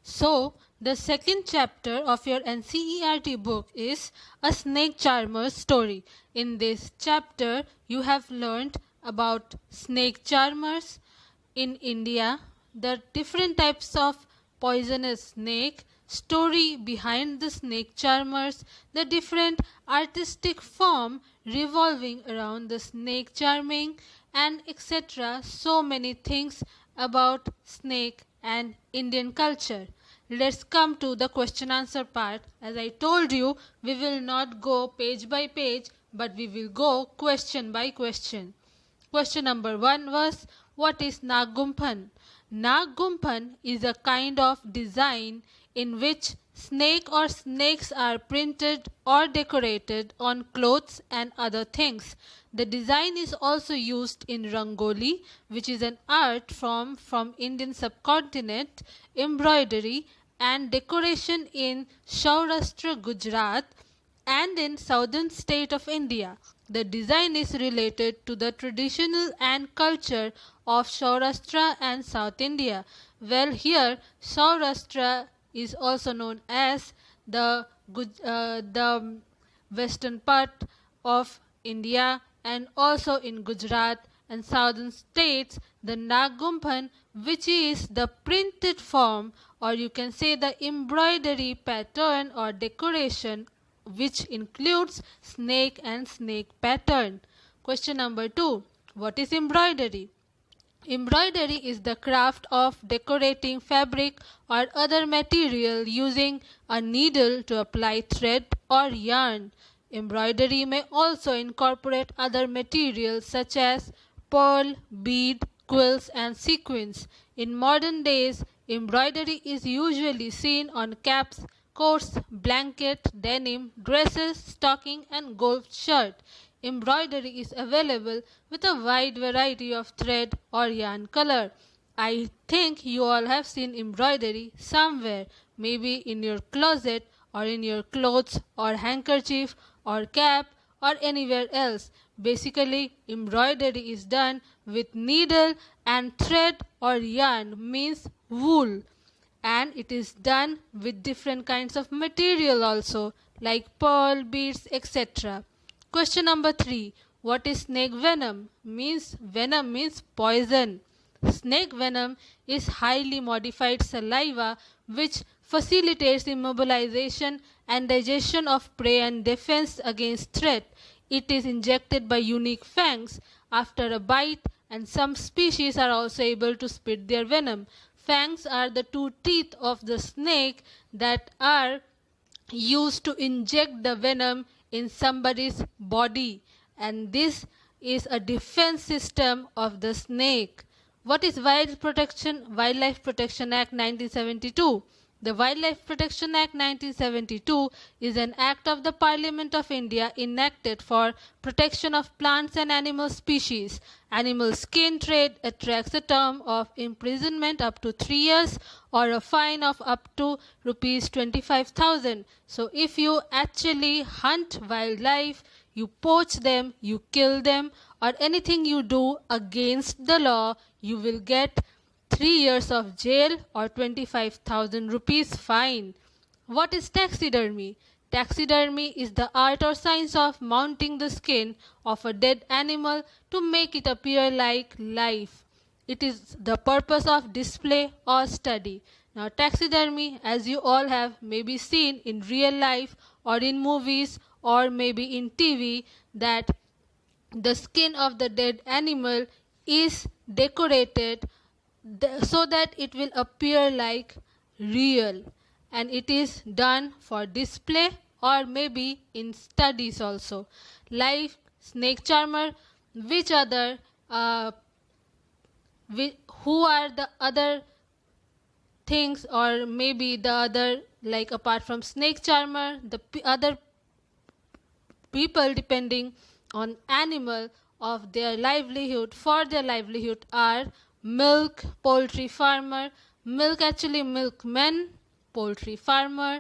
So, the second chapter of your NCERT book is A Snake Charmer's Story. In this chapter, you have learned about snake charmers in India, the different types of poisonous snake, story behind the snake charmers, the different artistic form revolving around the snake charming, and etc. So many things about snake and Indian culture. Let's come to the question answer part. As I told you, we will not go page by page, but we will go question by question. Question number 1 was, what is Nagumpan? Nagumpan is a kind of design in which snake or snakes are printed or decorated on clothes and other things. The design is also used in Rangoli, which is an art form from Indian subcontinent, embroidery and decoration in Saurashtra, Gujarat, and in southern state of India. The design is related to the traditional and culture of Saurashtra and South India. Well, here Saurashtra is also known as the western part of India, and also in Gujarat and southern states the Nagumpan, which is the printed form, or you can say the embroidery pattern or decoration, which includes snake and snake pattern. Question number 2. What is embroidery? Embroidery is the craft of decorating fabric or other material using a needle to apply thread or yarn. Embroidery may also incorporate other materials such as pearl, bead, quills and sequins. In modern days, embroidery is usually seen on caps, coats, blanket, denim, dresses, stocking and golf shirt. Embroidery is available with a wide variety of thread or yarn color. I think you all have seen embroidery somewhere, maybe in your closet or in your clothes or handkerchief or cap or anywhere else. Basically, embroidery is done with needle and thread or yarn, means wool, and it is done with different kinds of material also, like pearl, beads, etc. Question number 3. What is snake venom? Venom means poison. Snake venom is highly modified saliva which facilitates immobilization and digestion of prey and defense against threat. It is injected by unique fangs after a bite, and some species are also able to spit their venom. Fangs are the two teeth of the snake that are used to inject the venom in somebody's body, and this is a defense system of the snake. What is Wildlife Protection Act 1972? The Wildlife Protection Act 1972 is an act of the Parliament of India enacted for protection of plants and animal species. Animal skin trade attracts a term of imprisonment up to 3 years or a fine of up to rupees 25,000. So if you actually hunt wildlife, you poach them, you kill them, or anything you do against the law, you will get 3 years of jail or 25,000 rupees fine. What is taxidermy? Taxidermy is the art or science of mounting the skin of a dead animal to make it appear like life. It is the purpose of display or study. Now, taxidermy, as you all have maybe seen in real life or in movies or maybe in TV, that the skin of the dead animal is decorated so that it will appear like real, and it is done for display or maybe in studies also. Like snake charmer, who are the other things, or maybe the other, like apart from snake charmer, the other people depending on animal of their livelihood, for their livelihood, are milk, poultry farmer, milk actually milkman, poultry farmer,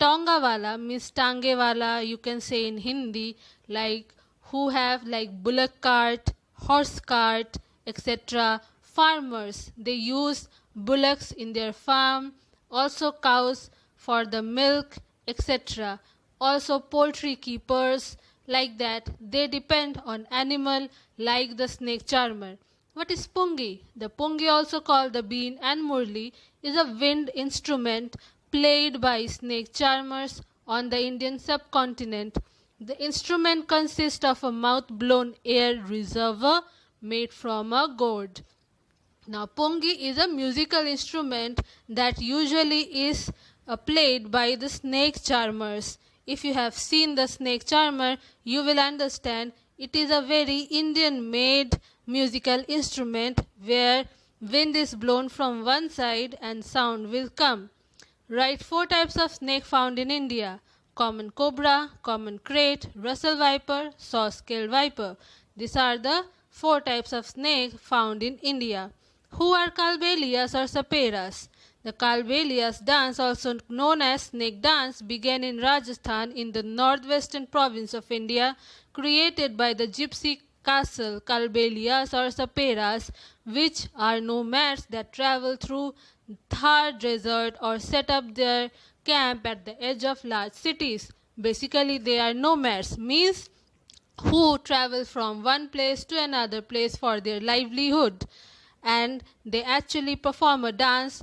tonga wala means tange wala, you can say in Hindi, like who have like bullock cart, horse cart, etc. Farmers, they use bullocks in their farm, also cows for the milk, etc. Also poultry keepers, like that, they depend on animal like the snake charmer. What is pungi? The pungi, also called the bean and murli, is a wind instrument played by snake charmers on the Indian subcontinent. The instrument consists of a mouth-blown air reservoir made from a gourd. Now, pungi is a musical instrument that usually is played by the snake charmers. If you have seen the snake charmer, you will understand it is a very Indian-made musical instrument where wind is blown from one side and sound will come. Write 4 types of snake found in India: common cobra, common krait, Russell viper, saw-scaled viper. These are the 4 types of snake found in India. Who are Kalbelias or Saperas? The Kalbelias dance, also known as snake dance, began in Rajasthan in the northwestern province of India, created by the gypsy castle Kalbelias or Saperas, which are nomads that travel through Thar desert or set up their camp at the edge of large cities. Basically, they are nomads, means who travel from one place to another place for their livelihood, and they actually perform a dance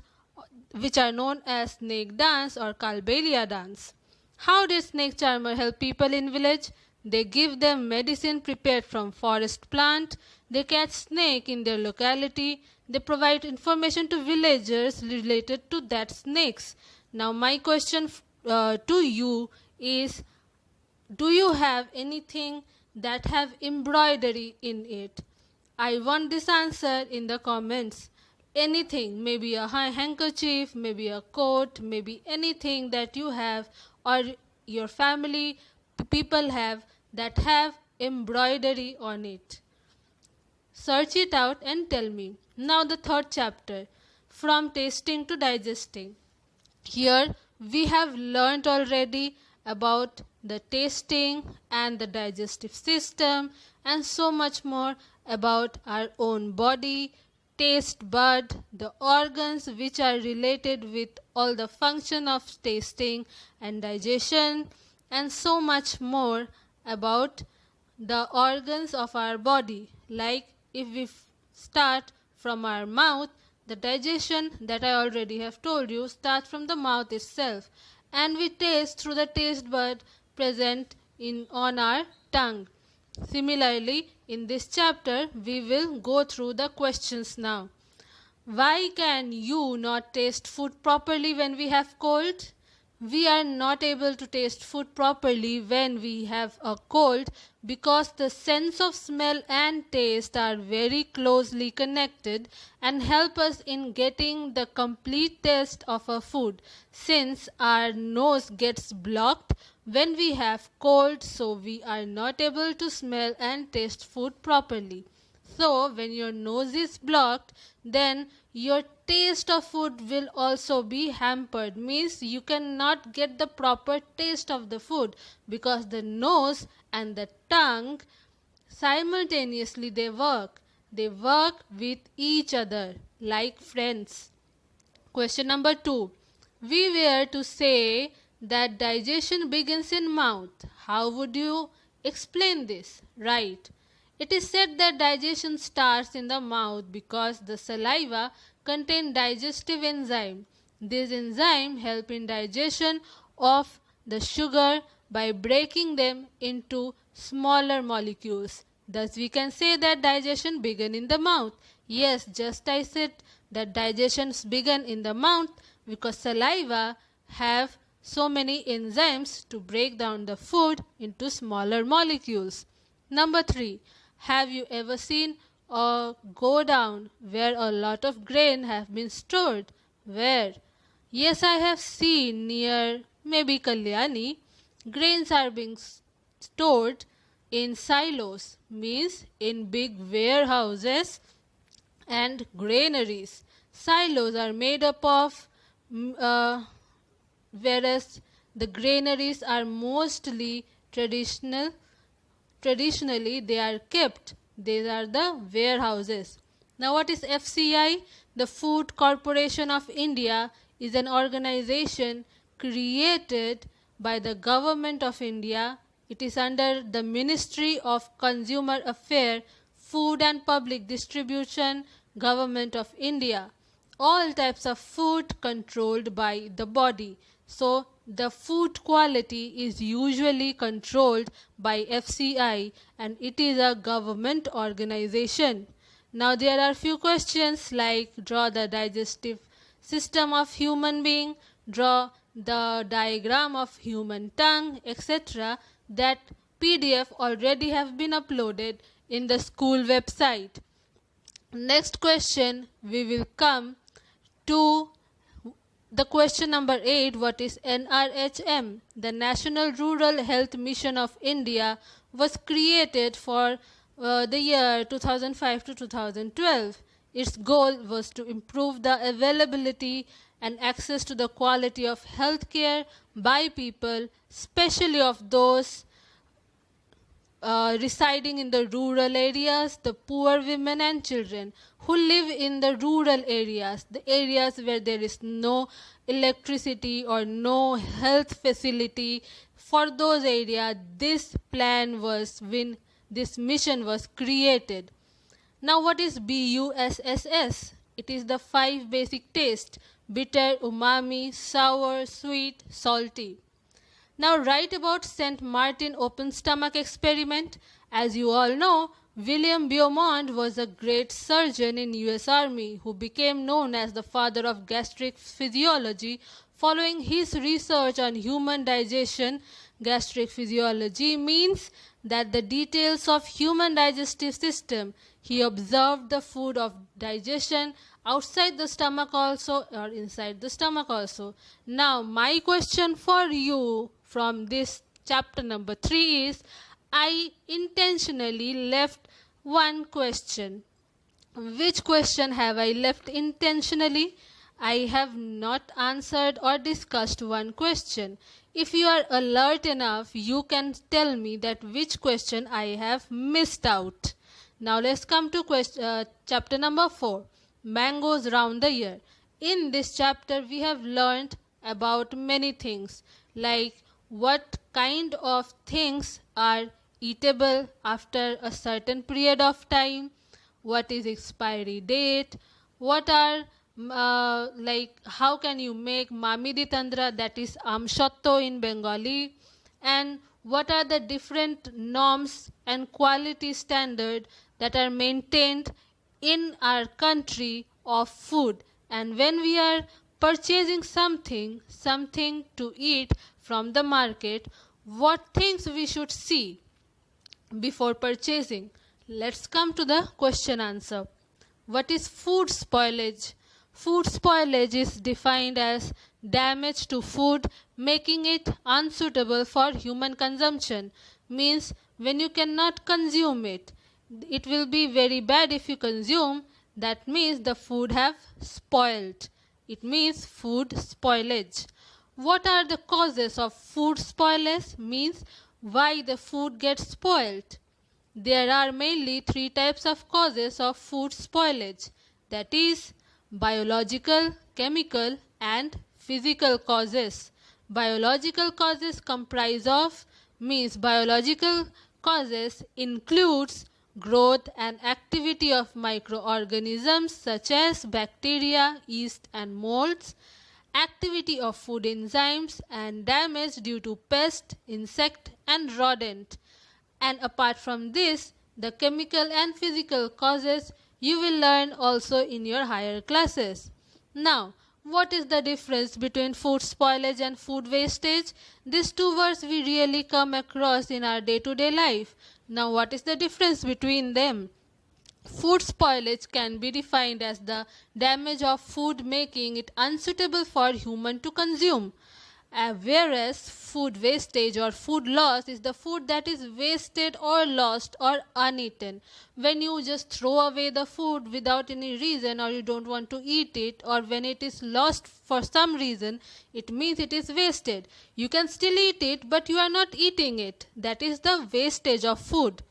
which are known as snake dance or Kalbelia dance. How did snake charmer help people in village? They give them medicine prepared from forest plant. They catch snake in their locality. They provide information to villagers related to that snakes. Now my question to you is, do you have anything that have embroidery in it? I want this answer in the comments. Anything, maybe a handkerchief, maybe a coat, maybe anything that you have or your family people have that have embroidery on it. Search it out and tell me. Now the 3rd chapter, from tasting to digesting. Here we have learnt already about the tasting and the digestive system and so much more about our own body, taste bud, the organs which are related with all the function of tasting and digestion, and so much more about the organs of our body. Like if we start from our mouth, the digestion that I already have told you starts from the mouth itself, and we taste through the taste bud present on our tongue. Similarly, in this chapter, we will go through the questions now. Why can you not taste food properly when we have cold? We are not able to taste food properly when we have a cold because the sense of smell and taste are very closely connected and help us in getting the complete taste of a food, since our nose gets blocked when we have cold, so we are not able to smell and taste food properly. So when your nose is blocked, then your taste of food will also be hampered, means you cannot get the proper taste of the food because the nose and the tongue simultaneously they work with each other like friends. Question number 2. We were to say that digestion begins in mouth. How would you explain this? Right. It is said that digestion starts in the mouth because the saliva contains digestive enzyme. These enzymes help in digestion of the sugar by breaking them into smaller molecules. Thus we can say that digestion begins in the mouth. Yes, just I said that digestion begins in the mouth because saliva have so many enzymes to break down the food into smaller molecules. Number 3. Have you ever seen a go down where a lot of grain have been stored? Where? Yes, I have seen near maybe Kalyani. Grains are being stored in silos, means in big warehouses and granaries. Silos are made up of whereas the granaries are mostly traditionally they are kept. These are the warehouses. Now what is FCI? The Food Corporation of India is an organization created by the Government of India. It is under the Ministry of Consumer Affairs, Food and Public Distribution, Government of India. All types of food controlled by the body. So the food quality is usually controlled by FCI, and it is a government organization. Now there are few questions like draw the digestive system of human being, draw the diagram of human tongue, etc. That PDF already have been uploaded in the school website. Next question, we will come to the question number 8. What is NRHM? The National Rural Health Mission of India was created for the year 2005 to 2012. Its goal was to improve the availability and access to the quality of health care by people, especially of those residing in the rural areas, the poor women and children who live in the rural areas, the areas where there is no electricity or no health facility. For those areas, this mission was created. Now what is BUSSS? It is the 5 basic tastes: bitter, umami, sour, sweet, salty. Now write about St. Martin open stomach experiment. As you all know, William Beaumont was a great surgeon in US Army who became known as the father of gastric physiology. Following his research on human digestion, gastric physiology means that the details of human digestive system. He observed the food of digestion outside the stomach also or inside the stomach also. Now my question for you from this chapter number 3 is, I intentionally left one question. Which question have I left intentionally? I have not answered or discussed one question. If you are alert enough, you can tell me that which question I have missed out. Now let's come to chapter number 4, mangoes round the year. In this chapter, we have learned about many things, like what kind of things are eatable after a certain period of time, what is expiry date, what are like how can you make mamidi tandra, that is amshatto in Bengali, and what are the different norms and quality standard that are maintained in our country of food. And when we are purchasing something to eat from the market, what things we should see before purchasing. Let's come to the question answer. What is food spoilage? Food spoilage is defined as damage to food, making it unsuitable for human consumption. Means when you cannot consume it, it will be very bad if you consume. That means the food have spoiled. It means food spoilage. What are the causes of food spoilage? Means why the food gets spoiled. There are mainly 3 types of causes of food spoilage, that is biological, chemical and physical causes. Biological causes comprise of, means biological causes includes growth and activity of microorganisms such as bacteria, yeast and molds, activity of food enzymes and damage due to pest, insect and rodent. And apart from this, the chemical and physical causes you will learn also in your higher classes. Now, what is the difference between food spoilage and food wastage? These 2 words we really come across in our day-to-day life. Now, what is the difference between them? Food spoilage can be defined as the damage of food making it unsuitable for human to consume. Whereas food wastage or food loss is the food that is wasted or lost or uneaten. When you just throw away the food without any reason, or you don't want to eat it, or when it is lost for some reason, it means it is wasted. You can still eat it, but you are not eating it. That is the wastage of food.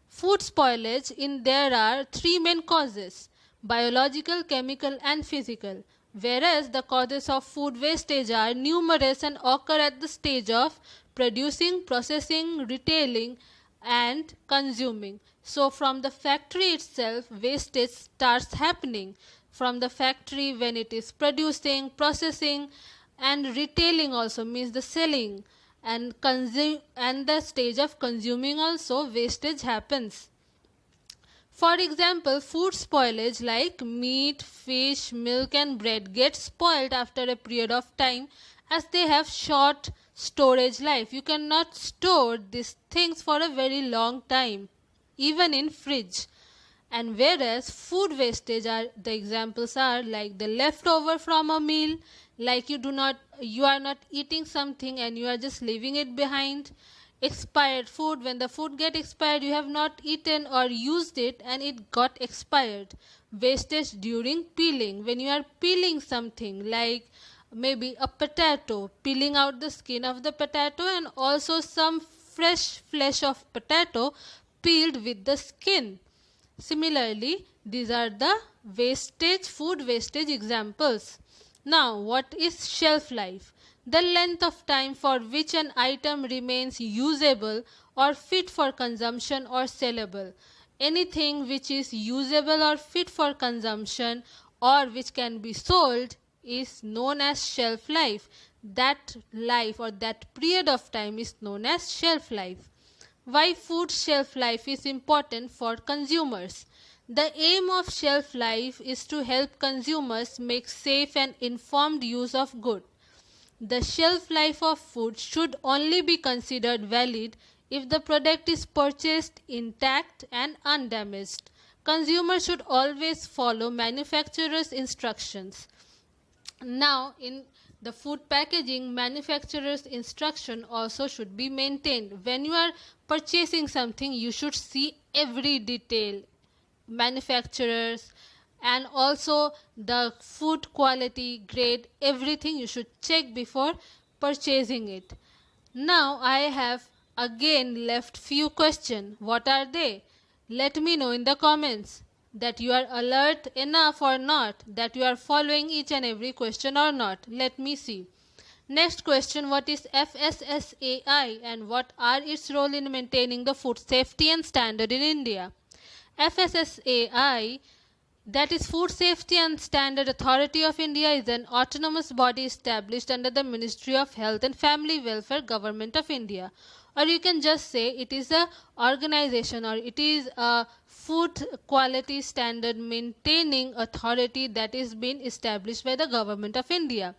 Food spoilage, there are 3 main causes: biological, chemical and physical. whereas the causes of food wastage are numerous and occur at the stage of producing, processing, retailing and consuming. So from the factory itself, wastage starts happening. From the factory, when it is producing, processing and retailing also means the selling, and the stage of consuming also, wastage happens. For example, food spoilage like meat, fish, milk and bread get spoiled after a period of time as they have short storage life. You cannot store these things for a very long time, even in fridge. And whereas food wastage are, the examples are like the leftover from a meal, like you are not eating something and you are just leaving it behind. Expired food, when the food get expired, you have not eaten or used it and it got expired. Wastage during peeling, when you are peeling something like maybe a potato, peeling out the skin of the potato and also some fresh flesh of potato peeled with the skin. Similarly, these are the food wastage examples. Now, what is shelf life? The length of time for which an item remains usable or fit for consumption or sellable. Anything which is usable or fit for consumption or which can be sold is known as shelf life. That life or that period of time is known as shelf life. Why food shelf life is important for consumers? The aim of shelf life is to help consumers make safe and informed use of goods. The shelf life of food should only be considered valid if the product is purchased intact and undamaged. Consumers should always follow manufacturer's instructions. Now, in the food packaging, manufacturer's instruction also should be maintained. When you are purchasing something, you should see every detail, manufacturers, and also the food quality, grade, everything you should check before purchasing it. Now I have again left few questions. What are they? Let me know in the comments that you are alert enough or not, that you are following each and every question or not. Let me see. Next question, what is FSSAI and what are its role in maintaining the food safety and standard in India? FSSAI, that is Food Safety and Standard Authority of India, is an autonomous body established under the Ministry of Health and Family Welfare, Government of India. Or you can just say it is a organization, or it is a food quality standard maintaining authority that is being established by the Government of India.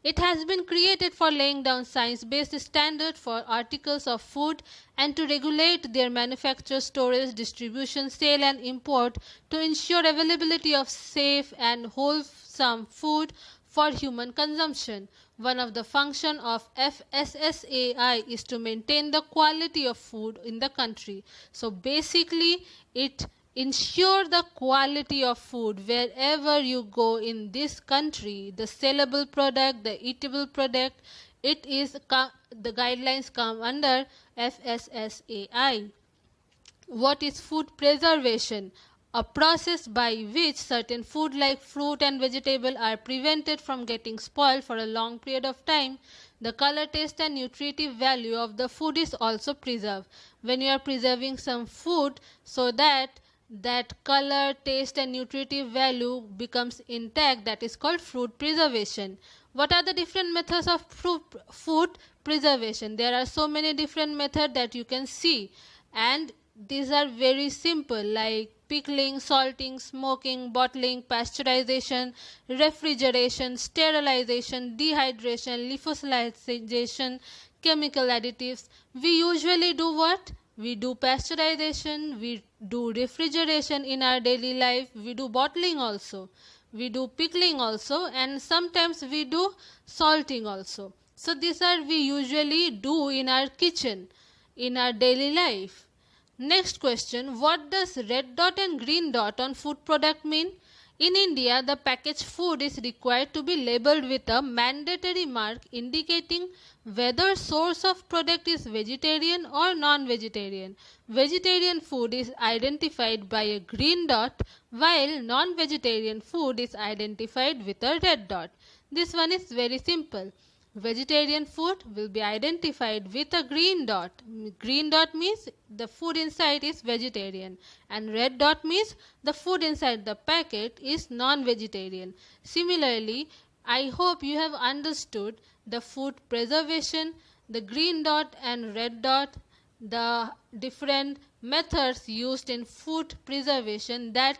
It has been created for laying down science-based standards for articles of food and to regulate their manufacture, storage, distribution, sale and import to ensure availability of safe and wholesome food for human consumption. One of the functions of FSSAI is to maintain the quality of food in the country. So basically, it ensure the quality of food wherever you go in this country. The sellable product, the eatable product, the guidelines come under FSSAI. What is food preservation? A process by which certain food like fruit and vegetable are prevented from getting spoiled for a long period of time. The color, taste and nutritive value of the food is also preserved. When you are preserving some food, so that color, taste and nutritive value becomes intact, that is called food preservation. What are the different methods of food preservation? There are so many different methods that you can see, and these are very simple, like pickling, salting, smoking, bottling, pasteurization, refrigeration, sterilization, dehydration, lyophilization, chemical additives. We usually do what? We do pasteurization, we do refrigeration in our daily life, we do bottling also, we do pickling also, and sometimes we do salting also. So these are we usually do in our kitchen, in our daily life. Next question, what does red dot and green dot on food product mean? In India, the packaged food is required to be labeled with a mandatory mark indicating whether source of product is vegetarian or non-vegetarian. Vegetarian food is identified by a green dot, while non-vegetarian food is identified with a red dot. This one is very simple. Vegetarian food will be identified with a green dot. Green dot means the food inside is vegetarian, and red dot means the food inside the packet is non-vegetarian. Similarly, I hope you have understood the food preservation, the green dot and red dot, the different methods used in food preservation that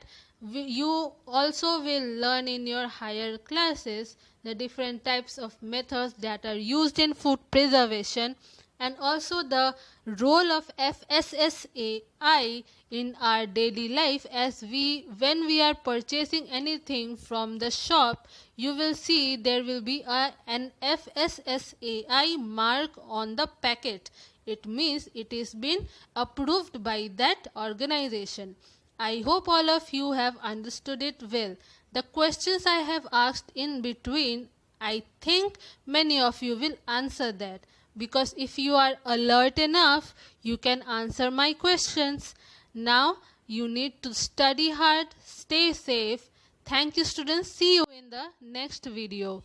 you also will learn in your higher classes, the different types of methods that are used in food preservation, and also the role of FSSAI in our daily life. As when we are purchasing anything from the shop, you will see there will be an FSSAI mark on the packet. It means it is been approved by that organization. I hope all of you have understood it well. The questions I have asked in between, I think many of you will answer that, because if you are alert enough, you can answer my questions. Now you need to study hard, stay safe. Thank you, students. See you in the next video.